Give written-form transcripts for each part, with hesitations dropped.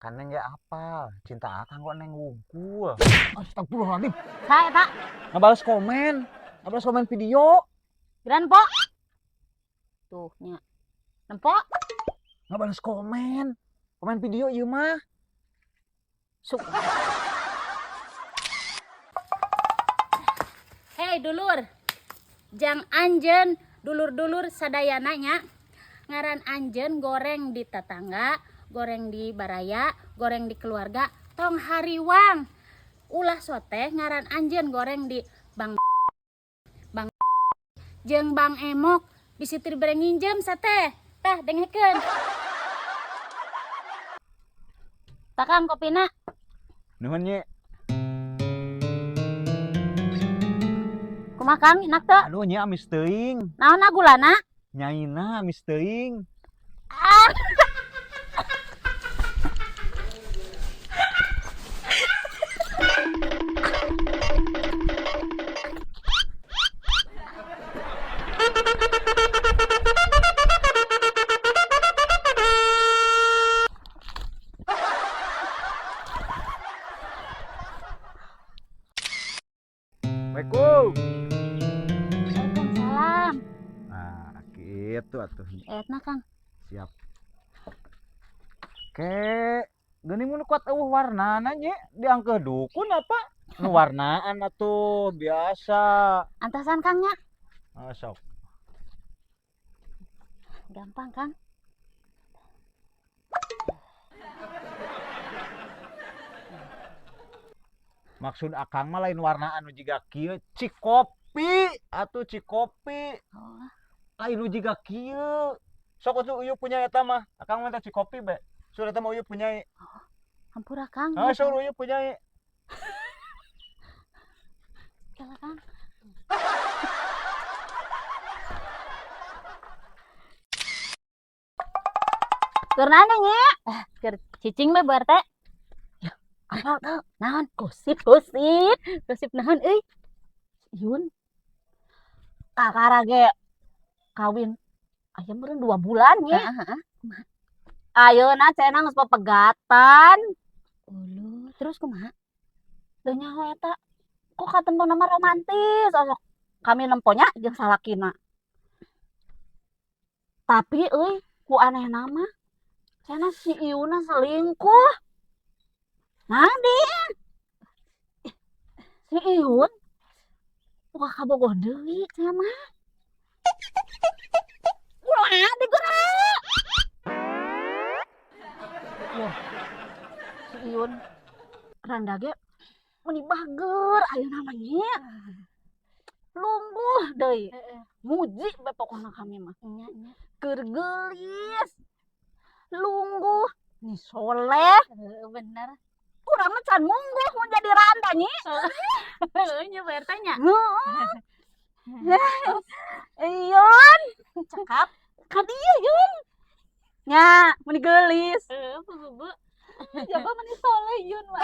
Kan neng gak apa, cinta akang kok neng wungkul. Astagfirullahaladzim. Saya tak Ngebales komen video. Gran po. Tuh nya. Nempok. Ngebales komen video iya mah. Suk. Hei dulur. Jang anjen dulur-dulur sadayana nya. Ngaran anjen goreng di tetangga, goreng di baraya, goreng di keluarga, tong hariwang. Ulah soteh ngaran anjen goreng di Bang jeung Bang Emok bisitir bareng nginjem sateh. Tah dengekeun. Takang kopina. Nuhun nye. Kumaha Kang enak teu? Aduh nye amis teuing. Naonna gulana? Nyaina amis teuing. Ah. Assalamualaikum. Waalaikumsalam. Nah, gitu atuh. Etna Kang. Siap. Geuning mun kuat eueuh warnana nye diangkeuh dukun apa? Nu warnaan atuh biasa. Antasan Kang nya. Sok. Gampang Kang. Maksud akang mah lain warnaan nu jiga kieu, cikopi atuh cikopi. Oh, Lain nu jiga kieu. Sok atuh uyuh punya eta mah. Akang mah teh cikopi be. Sudah eta mah uyuh punya. hampura Kang. Sok uyuh punya. Kala Kang. Keur nana nya? Keur cicing mah bar teh. Ya, naon gosip naon euy. Yun. Kakara ge kawin aya meureun 2 bulan nya. Heeh. Ayeuna cenah geus pepegatan. Uluh, terus kumaha? Teu nyaho eta. Kok katempona mah romantis osok kami nemponya jeung salakina. Tapi euy, ku anehna mah cenah si Iuna selingkuh. Nadin. Si Iun wah kabogoh deui cenah mah. Kumaha digerak? Wah, si Iun randa ge meni bager ayeuna mah nya. Lungguh deui. Muji bae pokona kami mah. Nya. Keur geulis. Lungguh, ni soleh. Bener. Urang mah can mungguh mun jadi randa nyi. Heeh nya bae tanya. Iun, cakap. Ka dieu Yun. Nya, meni geulis. Heeh, bu. Jaba meni soleh Yun mah.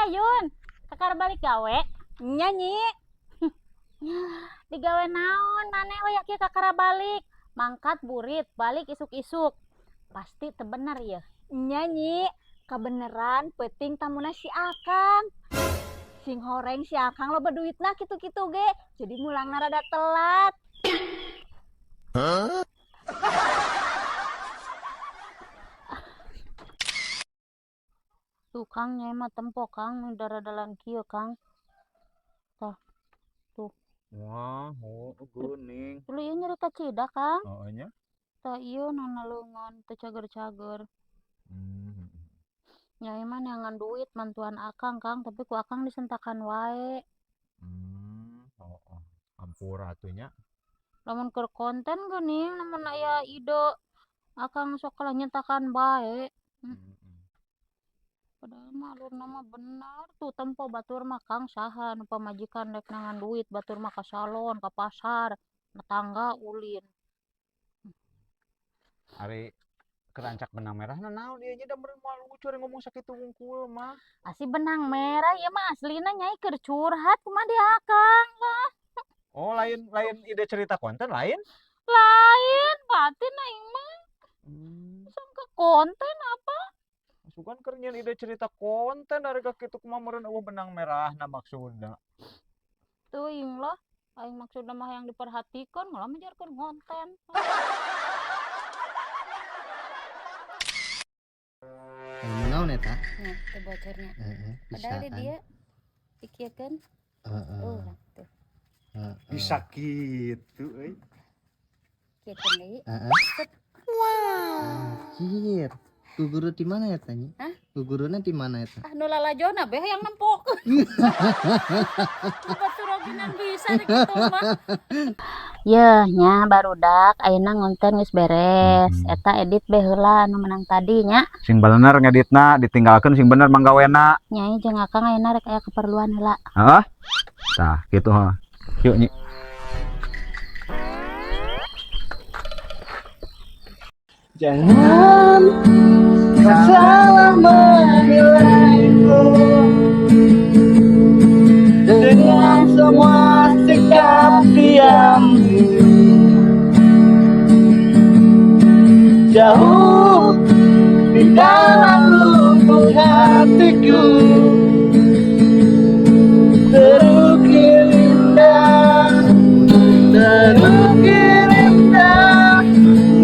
Yun, kakar balik gawe? Nya nyi. Digawe naon maneh we kieu kakara balik? Mangkat burit, balik isuk-isuk. Pasti teu bener ya. Nya nyi, kabeneran peuting tamuna si Akang. Sing horeng si Akang loba duitna kitu-kitu ge. Jadi mulangna rada telat. Tuh Kang nyai mah tempo Kang daradalan kieu Kang. Tah. Tuh. Wah, geuning. Tuluy ieu nyarita cida Kang. Heeh nya. Tah ieu nana leungeun teu cager-cager. Nyai mah neangan duit mantuan Akang Kang, tapi ku Akang disentakan wae. Heeh. Hampura atuh nya. Lamun keur konten geuning lamun aya ide Akang sok kalah nyentakan bae. Padahal mah alurna mah bener tuh tempo batur mah Kang saha nu pamajikan rek nangan duit batur mah ka salon, ka pasar, tetangga ulin. Ari kerancak benang merah naon ieu nya da meureun moal lucu ari ngomong sakitu wungkul mah. Asli benang merah ieu mah aslina nyai keur curhat kumaha di Akang lah. Oh, lain ide cerita konten lain? Lain batin aing mah sangka konten apa? Sugan keur nyieun ide cerita konten dari kitu kumaha meureun eueuh benang merahna maksudna. Teuing lah. Aing maksudna mah yang diperhatikan malah menjarkeun konten. Naon eta? Nya, teu bocornya. Padahal di dia pikirkeun urang tuh. Bisa kitu euy. Kitu deui. Anjir. Ku guru di mana ya tanya? Hah? Ku gurunya di mana eta? Ah nu lalajona beh yang nempokeun. Baturoginan bisa di kitu mah. Yeuh nya barudak ayeuna ngonten geus beres. Eta edit beh heula anu menang tadi nya. Sing bener ngeditna ditinggalkeun sing bener manggawena. Nyai jeung Akang ayeuna rek aya keperluan heula. Heeh. Tah kitu heuh. Yuk Nyi. Jangan kau salah menilaiku dengan semua sikap diammu. Jauh di dalam lubuk hatiku terukir indah, terukir indah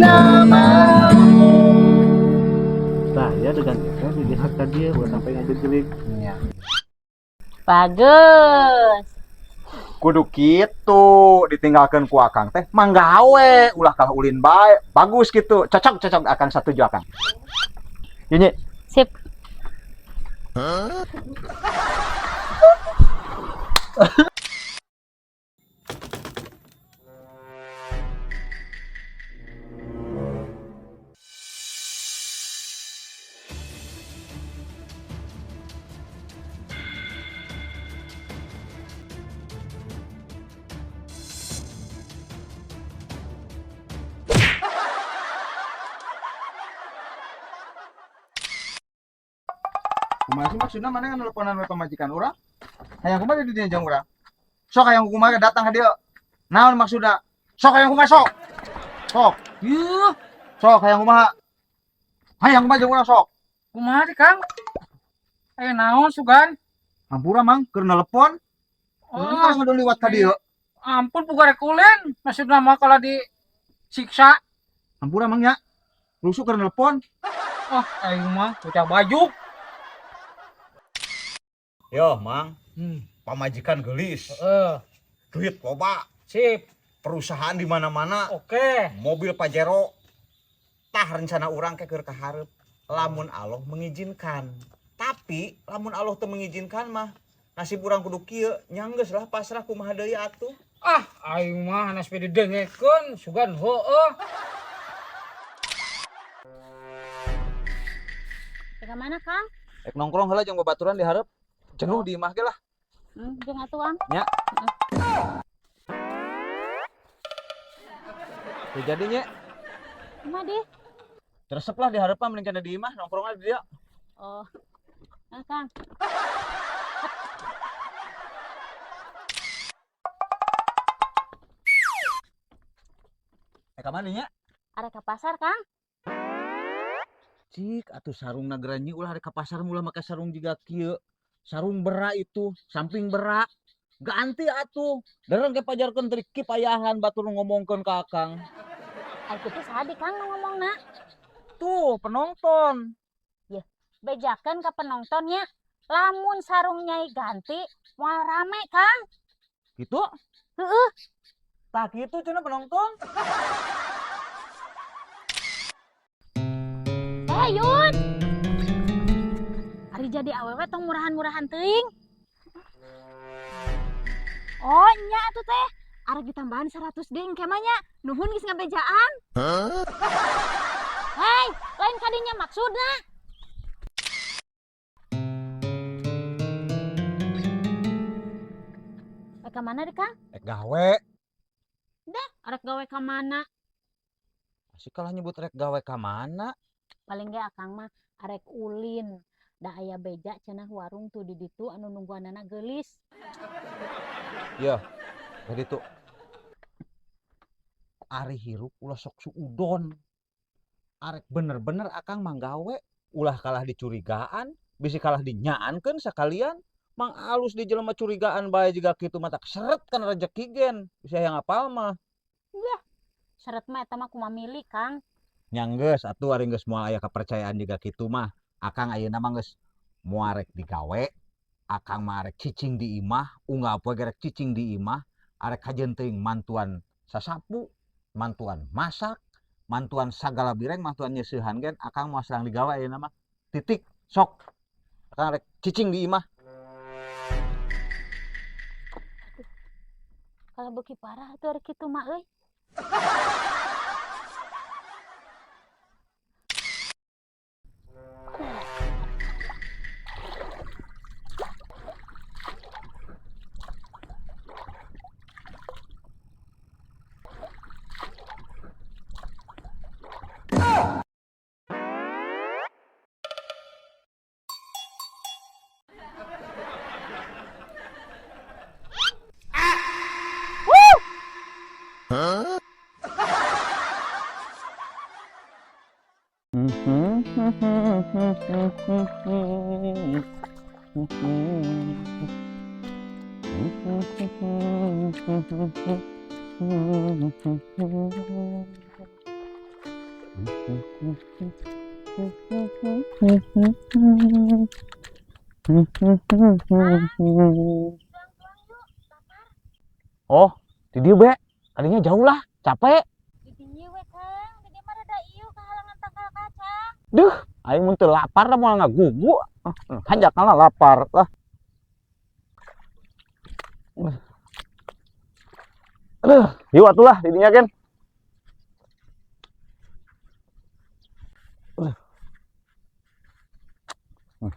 namamu. Saya dengan itu dilihat tadi buat sampai ngajak gelik. Iya. Bagus. Kudu kitu ditinggalkeun ku Akang teh manggawe ulah kalah ulin bae. Bagus gitu. Cocok Akang setuju Akang. Yuk Nyi. Sip. Kumaha sih maksudna mana kan teleponan we pamajikan urang? Hayang kumaha di dieu jeung urang? Sok hayang kumaha datang ka dieu. Naon maksudna? Sok hayang kumaha sok. Sok. Yuh, Sok hayang kumaha? Hayang kumaha jeung urang sok. kumaha di Kang? Naon sugan? Hampura mang keur nelepon. Urang Oh, ngadu liwat ka dieu. ampun pugare kulen. Maksudna mah kalau disiksa. Hampura mang nya. Rusuk keur nelepon. Oh, aing mah bocah baju. Yo, Mang. Pamajikan gelis. Duit loba. Sip. Perusahaan di mana-mana. Oke. Mobil Pajero. Tah rencana urang ke keur kaharep. Lamun Allah mengizinkan. Tapi lamun Allah teu mengizinkan mah nasib urang kudu kieu nya geus lah pasrah kumaha deui atuh. Ah, aing mah hanas pede dengekeun sugan heueuh. Ke mana, Kang? Ek nongkrong heula jeung babaturan di hareup. Jenuh di imah ge lah. Jeung atuang. Nya. Teu jadi nya. Kumaha di? Teresep lah di hareupan mending kana di imah nongkrongna di dieu. Oh. Nah, Kang. Ka mana nya? Arek ka pasar, Kang. Cik atuh sarung nageranyi ulah ka pasar mulah make sarung jiga kieu. Sarung berak itu, samping berak. Ganti atuh. Dereng ge pajarkeun trik kipayahan batur ngomongkeun ka Akang. Ai kitu saha di Kang nu ngomongna? Tuh, penonton. Bejakeun ka penontonnya. Lamun sarung Nyai ganti moal rame, Kang. Gitu? Heeh. Tah kitu cenah penonton. Yun. Ari jadi awewe tong murahan-murahan teuing. Oh, nya atuh teh. Arek ditambahan 100 ding kemanya. Nuhun geus ngabejaan. Hei, lain kadinya maksudna. Ka mana deh, Kang? Ek gawe. Dah, arek gawe ka mana? Asik kalah nyebut rek gawe ka mana? Paling ge Akang mah arek ulin. Da aya beja cenah warung tuh di ditu anu nungguanana geulis. Iya. Jadi tuh. ari hirup ulah sok suudon. Arek bener-bener akang manggawe ulah kalah dicurigaan, bisi kalah dinyaankeun sakalian. Mang alus di jelema curigaan bae jiga kitu mata seret kan rezeki gen. Bisa yang apal mah. Seret mah eta mah kumaha milih, Kang. Nyanggeus atuh ari geus moal aya kepercayaan jiga kitu mah. Akang ayeuna mah geus moal rek digawe, akang mah arek cicing di imah, unggah poe gerek cicing di imah, arek kajeun teuing mantuan sasapu, mantuan masak, mantuan sagala bireng, mantuan nyeusehan gen akang moal serang digawe ayeuna mah. Titik, sok. Akang rek cicing di imah. Kalau beuki parah atuh ari kitu mah euy. Oh, di dieu be. Tadinya jauh lah, capek. Di dieu we, Kang. Di dieu mah rada ieu kahalangan tangkal kacang. Duh, aing mun teu lapar da moal ngagugu. Hanjakna lapar lah. Yuk atulah di dinya kan.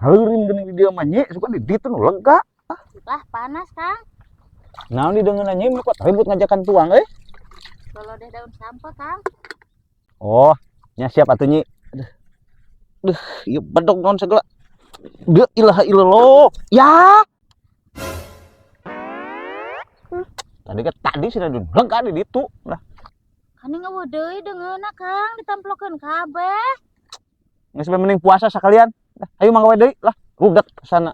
Heureum geuning di dieu mah nya, suka di ditu nu lega. Lah panas, Kang. Naon dideungeunna nya mah kok ribut ngajakan tuang euy. Kalau deh daun sampah, Kang. Oh, nya siap atuh nyi. Duh, ieu bedog naon segala. Deu ilaha illallah. Ya. Tadi sudah lega di ditu. Nah, Kani ngeueuh deui deungeunna, Kang, ditamplokeun kabeh. geus mending puasa sakalian. Ayo manggawe deui lah, rudak sana.